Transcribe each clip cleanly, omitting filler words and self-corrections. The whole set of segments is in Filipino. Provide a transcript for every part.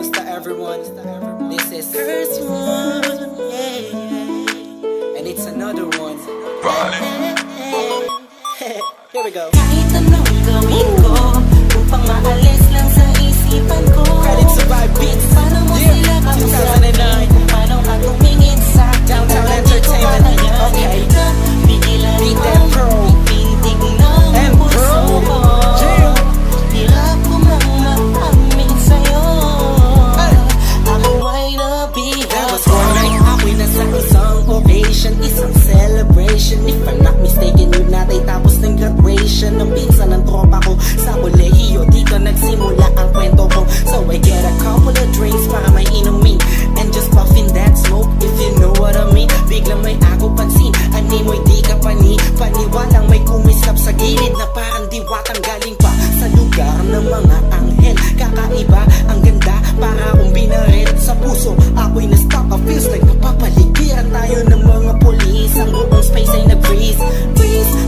Kamusta everyone? This is first one, and it's another one. Here we go. Kahit anong gawin ko upang maalis lang sa isipan ko. Credit to Vibe Beats. Paano mo sila kausapin? Kung paano ka tumingin sa Downtown Entertainment. Okay. Bigilan Beat mo that pro. pintig ng puso ko. Hirap ko mang maamin sa'yo. Ako ay nabihag. There was one night ako'y nasa isang occasion, isang celebration. If I'm not mistaken, yun natin tapos ng graduation ng pinsan ng tropa ko sa kolehiyo. Dito nagsimula ang kwento ko. So I get a couple of drinks para may inumin and just puffin that smoke, if you know what I mean. Biglang may ako pansin, animoy di ka paniwalang may kumislap sa gilid na parang diwatang galing pa sa lugar ng mga anghel. Kakaiba, ang ganda, para akong binaril sa puso. Ako'y na-stop, feels like mapapaligiran tayo ng mga polis. Ang buong space ay nag-freeze,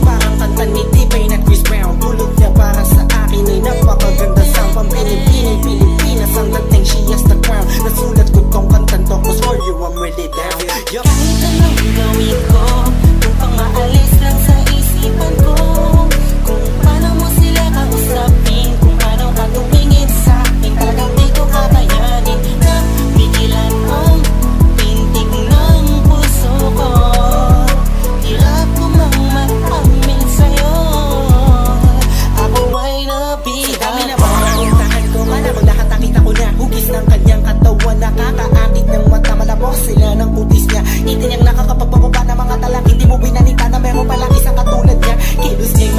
parang kanta ni T-Pain at Chris Brown. Tulog niya para sa akin ay napakaganda sa pampiling-piling Pilipinas. Ang dating she has the crown. Nasulat ko tong kantan to, cause for you I'm really down. Kahit anong gawin ko upang maalis lang sa isipan ko. Kung paano mo sila kausapin, kung paano ka tumingin sa akin, talagang di ko kakayanin na bigilan ang pintig ng puso ko. Hirap ko mang maamin sa'yo. Ako ay nabihag. Sa dami na pagkakuntahan ko, kala ko lahat nakita ko na. Hugis ng kanyang katawan, nakakaakit ng mata. Malabos sila ng kutis niya. Itiniyang nakakapagpababa ng mga talang. Hindi mo binanita na meron palang isang katulad niya. Kilos niya'y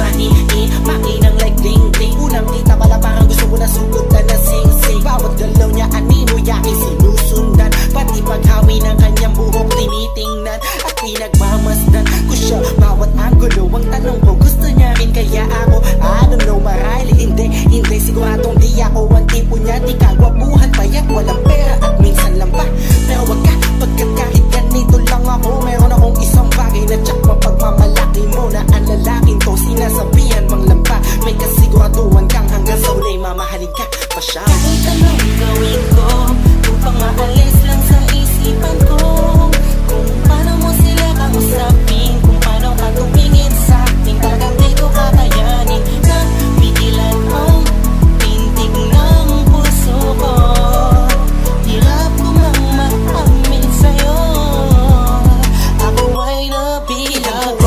mainang like ding-ding. Unang kita pala parang gusto mo na sugutan na sing-sing. Bawat galaw niya animo yakin sinusundan. Pati paghawi ng kanyang buhok tinitingnan at pinagmamasdan ko siya. Bawat angulo ang tanong ko, gusto niya rin kaya ako? I don't know, marahil hindi siguradong di ako ang tipo niya. Di kagwapuhan, payat, walang pera at minsan lang pa. Pero wag ka, pagkat kahit ganito lang ako, meron akong isang bagay na tsak mapagmamalaki mo na ang lalaking to sinasabihan mang lampa. May kasiguraduhan kang hanggang sa ulay mamahalin ka pa siya. Kahit anong gawin ko upang maalis lang sa isipan ko. Kung paano mo sila kausapin, kung paano ka tumingin sa akin, talagang di ko kakayanin na bigilan ang pintig ng puso ko. Hirap ko mang maamin sa'yo. Ako ay nabihag.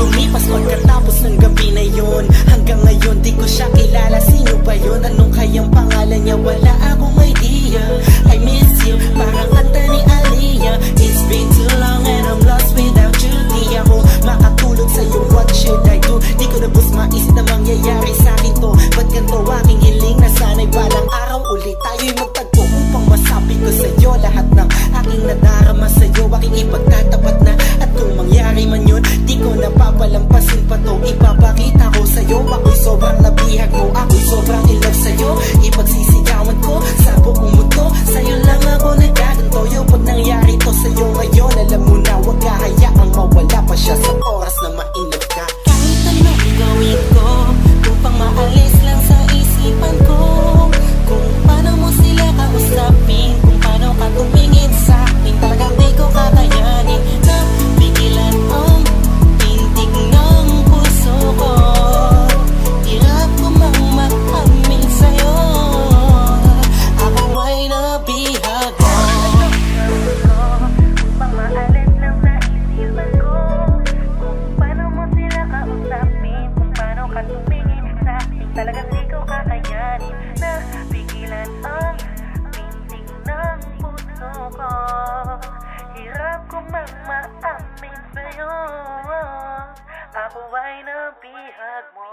Lumipas pagkatapos ng gabi na yun. Hanggang ngayon di ko siya kilala. Sino ba yun? Anong kayang pangalan niya? Wala akong idea. I miss you, parang kanta ni Aliyah. It's been too long and I'm lost without you. Di ako makatulog sa'yo, what should I do? Di ko na bus maisip na mangyayari sa'kin to. Ba't ganito aking hiling na sana'y balang araw ulit tayo'y magtagpo upang masabi ko sa'yo lahat ng aking nadarama sa'yo. Aking ipagtatapat na at kung mangyari man yun, di ko napapalampasin pa to. Ipapakita ko sa'yo, ako'y sobrang nabihag mo, ako'y sobrang in love sa'yo. Ipagsisigawan ko sa buong mundo, sa'yo lang ako nagaganto. Pag nangyari to sa'yo ngayon, alam mo na wag ka hayaang mawala pa siya sa oras na mainag ka. Kahit anong gawin ko upang maalis lang sa isipan ko. Kung paano mo sila kausapin, kung paano ka tumingin sa akin, talagang di ko kakayanin na bigilan ang pintig ng puso ko. Hirap ko mang maamin sa'yo. Ako ay nabihag. Upang maalis lang sa isipan ko. Kung paano mo sila kausapin, kung paano ka tumingin sa akin, talagang di ko kakayanin na pigilan ang pintig ng puso ko. Hirap ko mang maamin sa'yo. Ako ay nabihag mo.